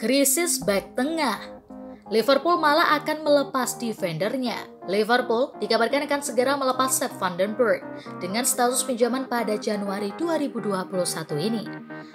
Krisis bek tengah. Liverpool malah akan melepas defendernya. Liverpool dikabarkan akan segera melepas Sepp van den Berg dengan status pinjaman pada Januari 2021 ini.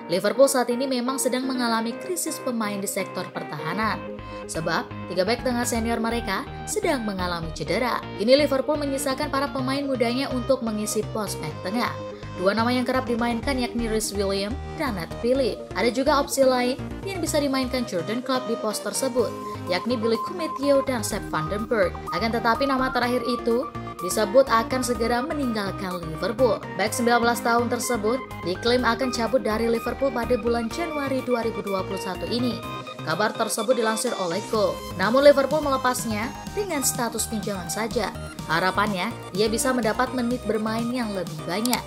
Liverpool saat ini memang sedang mengalami krisis pemain di sektor pertahanan. Sebab, 3 bek tengah senior mereka sedang mengalami cedera. Kini Liverpool menyisakan para pemain mudanya untuk mengisi pos bek tengah. 2 nama yang kerap dimainkan yakni Rhys Williams dan Nat Phillips. Ada juga opsi lain yang bisa dimainkan Jurgen Klopp di pos tersebut, yakni Billy Koumetio dan Sepp van den Berg. Akan tetapi nama terakhir itu disebut akan segera meninggalkan Liverpool. Bek 19 tahun tersebut diklaim akan cabut dari Liverpool pada bulan Januari 2021 ini. Kabar tersebut dilansir oleh Goal. Namun Liverpool melepasnya dengan status pinjaman saja. Harapannya ia bisa mendapat menit bermain yang lebih banyak.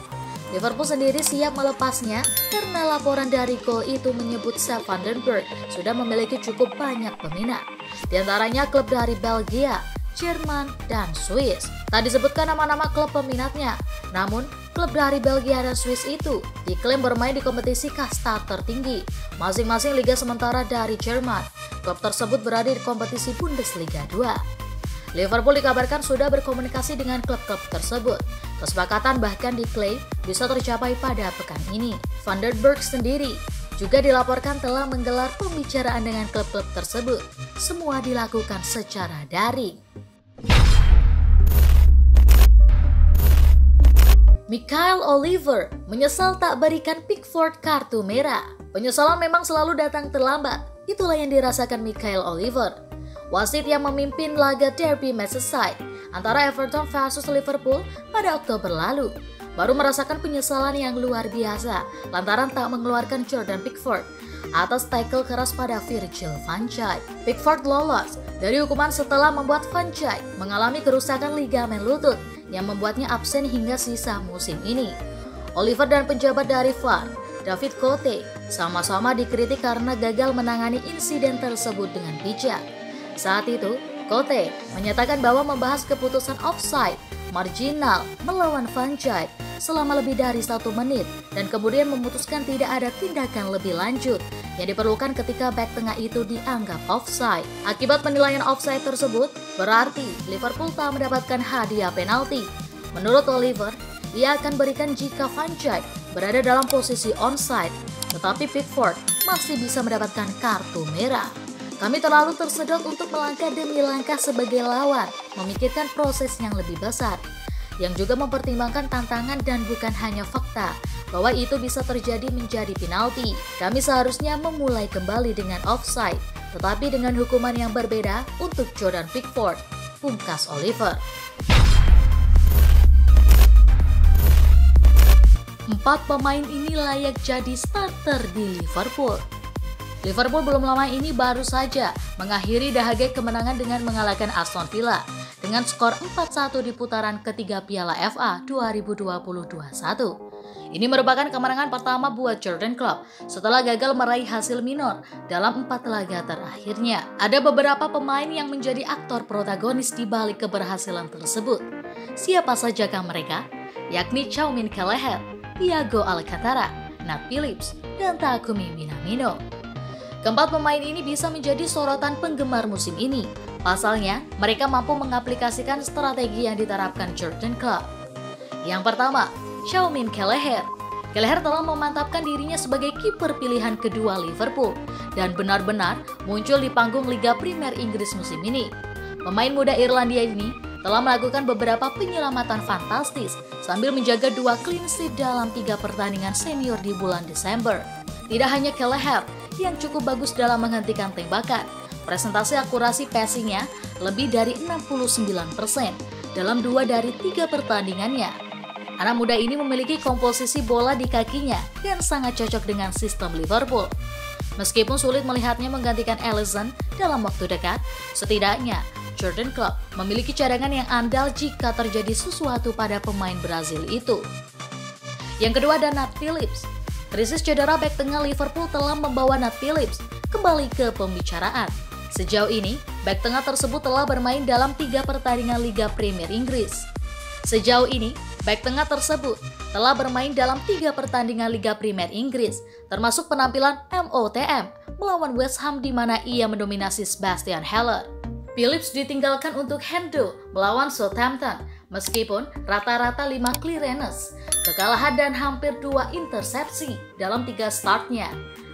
Liverpool sendiri siap melepasnya karena laporan dari Goal itu menyebut Sepp van den Berg sudah memiliki cukup banyak peminat. Di antaranya klub dari Belgia, Jerman, dan Swiss. Tak disebutkan nama-nama klub peminatnya, namun klub dari Belgia dan Swiss itu diklaim bermain di kompetisi kasta tertinggi, masing-masing liga sementara dari Jerman. Klub tersebut berada di kompetisi Bundesliga 2. Liverpool dikabarkan sudah berkomunikasi dengan klub-klub tersebut. Kesepakatan bahkan diklaim bisa tercapai pada pekan ini. Van den Berg sendiri juga dilaporkan telah menggelar pembicaraan dengan klub-klub tersebut. Semua dilakukan secara daring. Michael Oliver menyesal tak berikan Pickford kartu merah. Penyesalan memang selalu datang terlambat. Itulah yang dirasakan Michael Oliver, wasit yang memimpin laga Derby Merseyside antara Everton versus Liverpool pada Oktober lalu, baru merasakan penyesalan yang luar biasa lantaran tak mengeluarkan Jordan Pickford atas tackle keras pada Virgil van Dijk. Pickford lolos dari hukuman setelah membuat Van Dijk mengalami kerusakan ligamen lutut yang membuatnya absen hingga sisa musim ini. Oliver dan penjabat dari VAR, David Cote, sama-sama dikritik karena gagal menangani insiden tersebut dengan bijak. Saat itu, Cote menyatakan bahwa membahas keputusan offside marginal melawan Van Dijk selama lebih dari 1 menit dan kemudian memutuskan tidak ada tindakan lebih lanjut yang diperlukan ketika bek tengah itu dianggap offside. Akibat penilaian offside tersebut, berarti Liverpool tak mendapatkan hadiah penalti. Menurut Oliver, ia akan berikan jika Van Dijk berada dalam posisi onside, tetapi Pickford masih bisa mendapatkan kartu merah. Kami terlalu tersedot untuk melangkah demi langkah sebagai lawan, memikirkan proses yang lebih besar, yang juga mempertimbangkan tantangan dan bukan hanya fakta bahwa itu bisa terjadi menjadi penalti. Kami seharusnya memulai kembali dengan offside, tetapi dengan hukuman yang berbeda untuk Jordan Pickford, pungkas Oliver. 4 pemain ini layak jadi starter di Liverpool. Liverpool belum lama ini baru saja mengakhiri dahaga kemenangan dengan mengalahkan Aston Villa dengan skor 4-1 di putaran ketiga Piala FA 2020-21. Ini merupakan kemenangan pertama buat Jurgen Klopp setelah gagal meraih hasil minor dalam 4 laga terakhirnya. Ada beberapa pemain yang menjadi aktor protagonis di balik keberhasilan tersebut. Siapa sajakah mereka? Yakni Tchouaméni Kelleher, Thiago Alcantara, Nat Phillips, dan Takumi Minamino. Keempat pemain ini bisa menjadi sorotan penggemar musim ini. Pasalnya, mereka mampu mengaplikasikan strategi yang diterapkan Jurgen Klopp. Yang pertama, Tchouaméni Kelleher. Kelleher telah memantapkan dirinya sebagai kiper pilihan kedua Liverpool dan benar-benar muncul di panggung Liga Premier Inggris musim ini. Pemain muda Irlandia ini telah melakukan beberapa penyelamatan fantastis sambil menjaga 2 clean sheet dalam 3 pertandingan senior di bulan Desember. Tidak hanya Kelleher yang cukup bagus dalam menghentikan tembakan, presentasi akurasi passingnya lebih dari 69% dalam 2 dari 3 pertandingannya. Anak muda ini memiliki komposisi bola di kakinya yang sangat cocok dengan sistem Liverpool. Meskipun sulit melihatnya menggantikan Alisson dalam waktu dekat, setidaknya Jurgen Klopp memiliki cadangan yang andal jika terjadi sesuatu pada pemain Brazil itu. Yang kedua ada Nat Phillips. Krisis cedera bek tengah Liverpool telah membawa Nat Phillips kembali ke pembicaraan. Sejauh ini, bek tengah tersebut telah bermain dalam 3 pertandingan Liga Premier Inggris. Sejauh ini, bek tengah tersebut telah bermain dalam 3 pertandingan Liga Premier Inggris, termasuk penampilan MOTM melawan West Ham di mana ia mendominasi Sebastian Haller. Phillips ditinggalkan untuk Hendo melawan Southampton, meskipun rata-rata 5 clearance, kekalahan dan hampir 2 intersepsi dalam 3 startnya.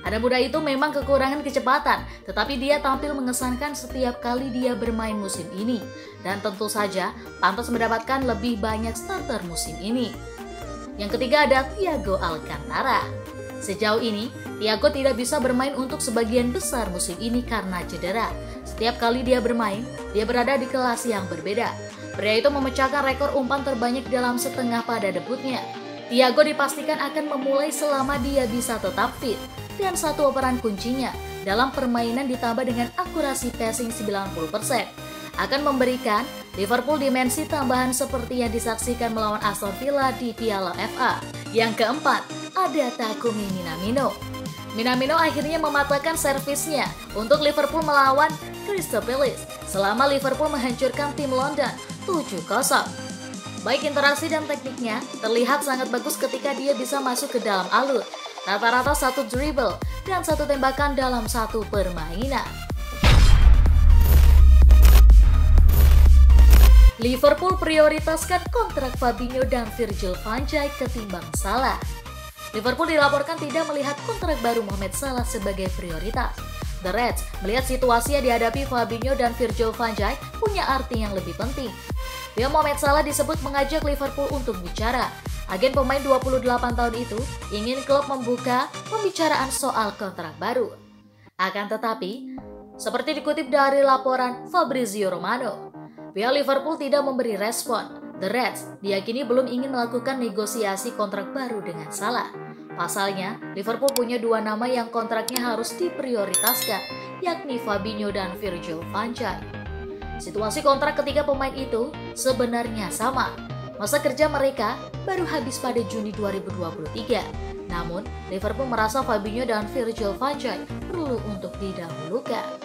Anak muda itu memang kekurangan kecepatan, tetapi dia tampil mengesankan setiap kali dia bermain musim ini, dan tentu saja pantas mendapatkan lebih banyak starter musim ini. Yang ketiga ada Thiago Alcantara. Sejauh ini, Thiago tidak bisa bermain untuk sebagian besar musim ini karena cedera. Setiap kali dia bermain, dia berada di kelas yang berbeda. Pria itu memecahkan rekor umpan terbanyak dalam setengah pada debutnya. Thiago dipastikan akan memulai selama dia bisa tetap fit. Dan satu peran kuncinya dalam permainan ditambah dengan akurasi passing 90%. Akan memberikan Liverpool dimensi tambahan seperti yang disaksikan melawan Aston Villa di Piala FA. Yang keempat, ada Takumi Minamino. Minamino akhirnya mematahkan servisnya untuk Liverpool melawan Crystal Palace selama Liverpool menghancurkan tim London 7-0. Baik interaksi dan tekniknya terlihat sangat bagus ketika dia bisa masuk ke dalam alur. Rata-rata 1 dribble dan 1 tembakan dalam 1 permainan. Liverpool prioritaskan kontrak Fabinho dan Virgil van Dijk ketimbang Salah. Liverpool dilaporkan tidak melihat kontrak baru Mohamed Salah sebagai prioritas. The Reds melihat situasi yang dihadapi Fabinho dan Virgil van Dijk punya arti yang lebih penting. Pihak Mohamed Salah disebut mengajak Liverpool untuk bicara. Agen pemain 28 tahun itu ingin klub membuka pembicaraan soal kontrak baru. Akan tetapi, seperti dikutip dari laporan Fabrizio Romano, pihak Liverpool tidak memberi respon. The Reds diyakini belum ingin melakukan negosiasi kontrak baru dengan Salah. Pasalnya, Liverpool punya 2 nama yang kontraknya harus diprioritaskan, yakni Fabinho dan Virgil van Dijk. Situasi kontrak ketiga pemain itu sebenarnya sama. Masa kerja mereka baru habis pada Juni 2023. Namun, Liverpool merasa Fabinho dan Virgil van Dijk perlu untuk didahulukan.